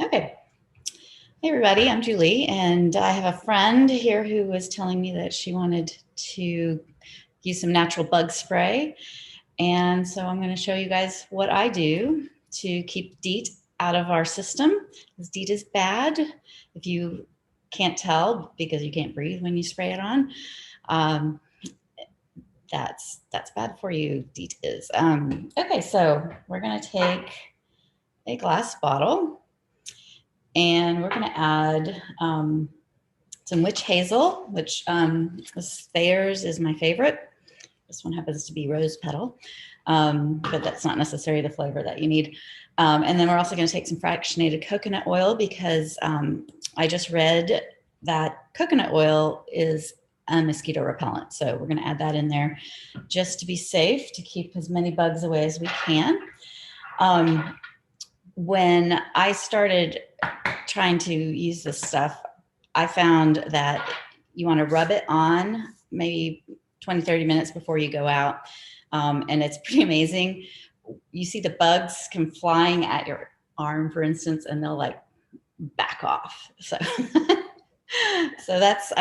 Okay. Hey everybody, I'm Julie, and I have a friend here who was telling me that she wanted to use some natural bug spray. And so I'm going to show you guys what I do to keep DEET out of our system, because DEET is bad. If you can't tell because you can't breathe when you spray it on, that's bad for you, DEET is. Okay, so we're going to take a glass bottle and we're going to add some witch hazel, which Thayer's is my favorite. This one happens to be rose petal, but that's not necessarily the flavor that you need. And then we're also going to take some fractionated coconut oil because I just read that coconut oil is a mosquito repellent. So we're going to add that in there just to be safe, to keep as many bugs away as we can. When I started trying to use this stuff, I found that you want to rub it on maybe 20-30 minutes before you go out, and it's pretty amazing. You see the bugs come flying at your arm, for instance, and they'll like back off. So so that's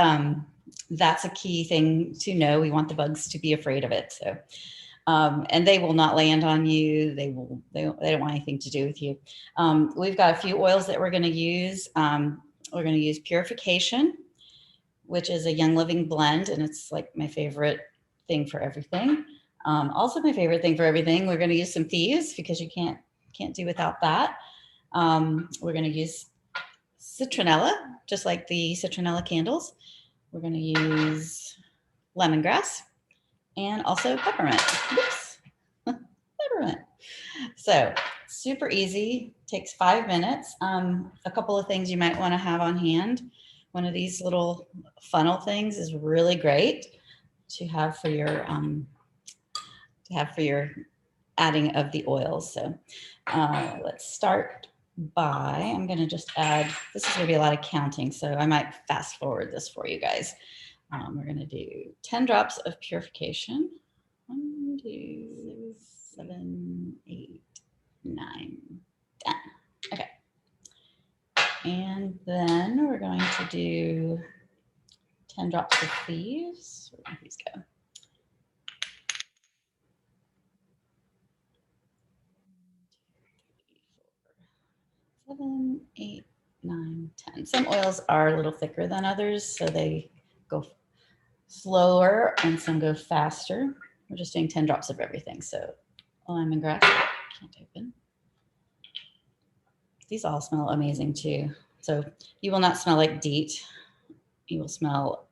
a key thing to know. We want the bugs to be afraid of it. So and they will not land on you. They don't want anything to do with you. We've got a few oils that we're going to use. We're going to use Purification, which is a Young Living blend, and it's like my favorite thing for everything. Also my favorite thing for everything, we're going to use some Thieves because you can't do without that. We're going to use citronella, just like the citronella candles. We're going to use lemongrass and also peppermint. Oops. Peppermint. So super easy, takes 5 minutes. A couple of things you might want to have on hand. One of these little funnel things is really great to have for your adding of the oils. So let's start by, I'm going to just add, this is going to be a lot of counting, so I might fast forward this for you guys. We're going to do 10 drops of Purification. 1, 2, 7, 8, 9, 10. Okay. And then we're going to do 10 drops of Thieves. Where did these go? 7, 8, 9, 10. Some oils are a little thicker than others, so they go slower, and some go faster. We're just doing 10 drops of everything. So lemongrass, can't open. These all smell amazing too. So you will not smell like DEET. You will smell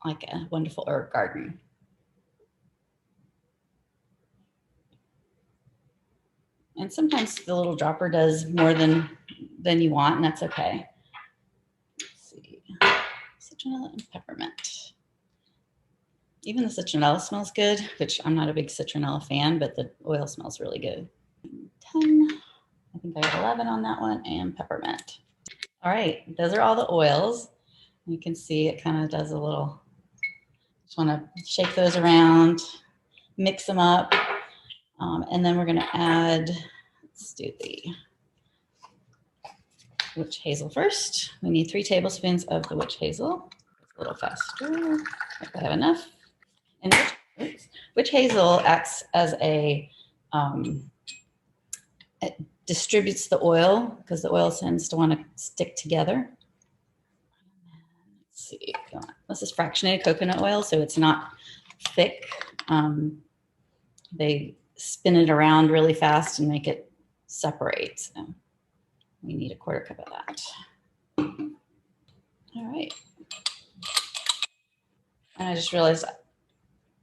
like a wonderful herb garden. And sometimes the little dropper does more than you want, and that's okay. Let's see, citronella and peppermint. Even the citronella smells good, which I'm not a big citronella fan, but the oil smells really good. 10, I think I got 11 on that one, and peppermint. All right, those are all the oils. You can see it kind of does a little, just want to shake those around, mix them up. And then we're going to add, let's do the witch hazel first. We need 3 tablespoons of the witch hazel. A little faster, if I have enough. And witch hazel acts as a, it distributes the oil because the oil tends to want to stick together. Let's see, this is fractionated coconut oil, so it's not thick. They spin it around really fast and make it separate. So we need a 1/4 cup of that. All right. And I just realized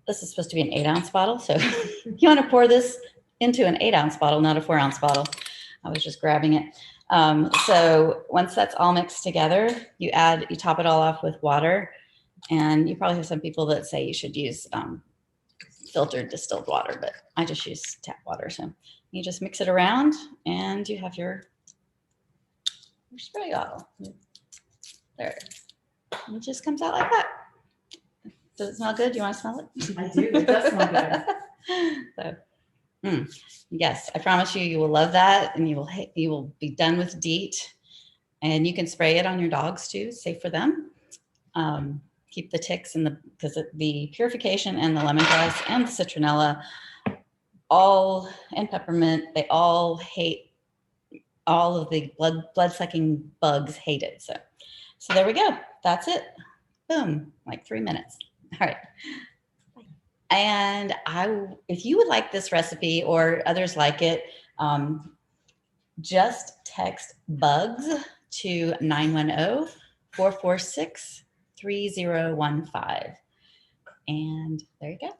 this is supposed to be an 8-ounce bottle. So you want to pour this into an 8-ounce bottle, not a 4-ounce bottle. I was just grabbing it. So once that's all mixed together, you top it all off with water. And you probably have some people that say you should use filtered distilled water, but I just use tap water. So you just mix it around and you have your spray bottle. There it is. And it just comes out like that. Does it smell good? Do you want to smell it? I do. It does smell good. So Yes, I promise you, you will love that, and you will be done with DEET. And you can spray it on your dogs too, safe for them. Keep the ticks and because the purification and the lemongrass and the citronella, all and peppermint, they all hate, all of the blood sucking bugs hate it. So there we go. That's it. Boom, like 3 minutes. All right. And if you would like this recipe or others like it, just text bugs to 910-446-3015. And there you go.